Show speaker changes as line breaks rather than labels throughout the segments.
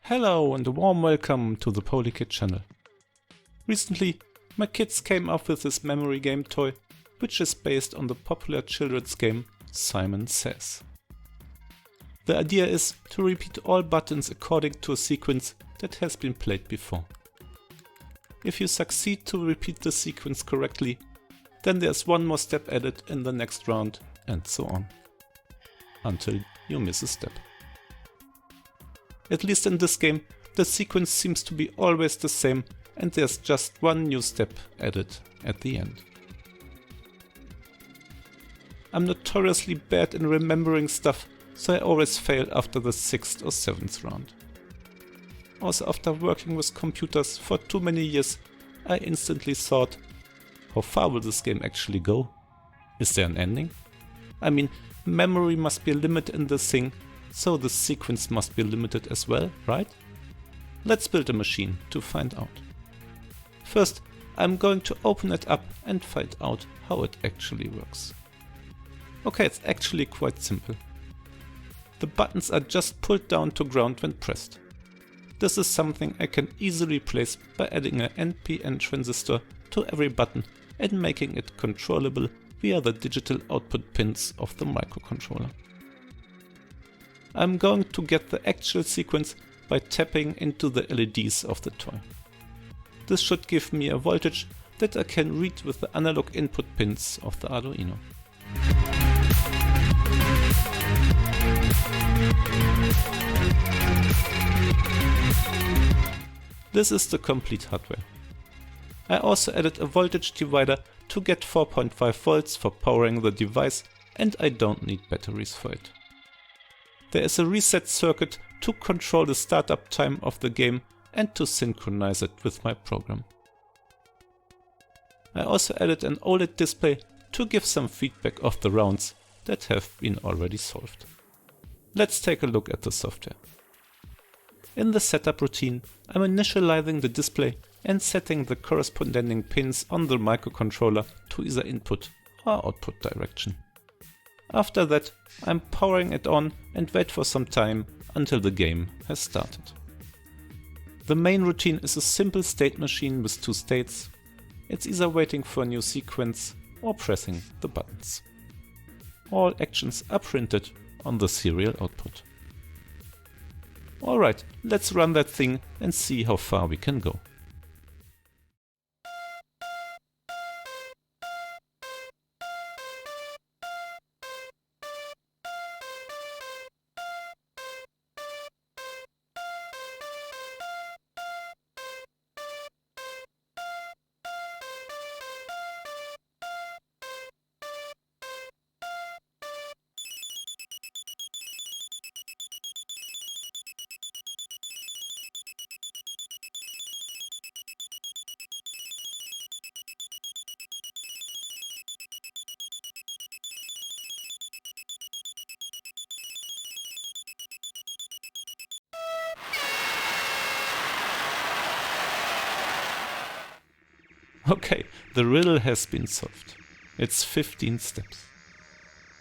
Hello and a warm welcome to the Polykid channel. Recently, my kids came up with this memory game toy, which is based on the popular children's game Simon Says. The idea is to repeat all buttons according to a sequence that has been played before. If you succeed to repeat the sequence correctly, then there's one more step added in the next round, and so on, until you miss a step. At least in this game, the sequence seems to be always the same and there's just one new step added at the end. I'm notoriously bad in remembering stuff, so I always fail after the 6th or 7th round. Also, after working with computers for too many years, I instantly thought, how far will this game actually go? Is there an ending? I mean, memory must be a limit in this thing, so the sequence must be limited as well, right? Let's build a machine to find out. First, I'm going to open it up and find out how it actually works. Okay, it's actually quite simple. The buttons are just pulled down to ground when pressed. This is something I can easily replace by adding an NPN transistor to every button and making it controllable via the digital output pins of the microcontroller. I'm going to get the actual sequence by tapping into the LEDs of the toy. This should give me a voltage that I can read with the analog input pins of the Arduino. This is the complete hardware. I also added a voltage divider to get 4.5 volts for powering the device, and I don't need batteries for it. There is a reset circuit to control the startup time of the game and to synchronize it with my program. I also added an OLED display to give some feedback of the rounds that have been already solved. Let's take a look at the software. In the setup routine, I'm initializing the display and setting the corresponding pins on the microcontroller to either input or output direction. After that, I'm powering it on and wait for some time until the game has started. The main routine is a simple state machine with two states. It's either waiting for a new sequence or pressing the buttons. All actions are printed on the serial output. Alright, let's run that thing and see how far we can go. Okay, the riddle has been solved. It's 15 steps.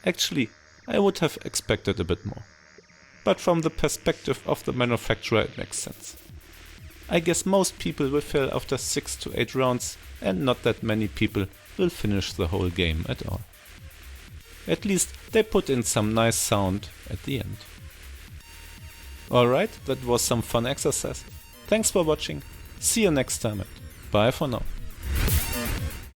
Actually, I would have expected a bit more. But from the perspective of the manufacturer, it makes sense. I guess most people will fail after 6 to 8 rounds, and not that many people will finish the whole game at all. At least they put in some nice sound at the end. Alright, that was some fun exercise. Thanks for watching. See you next time and bye for now.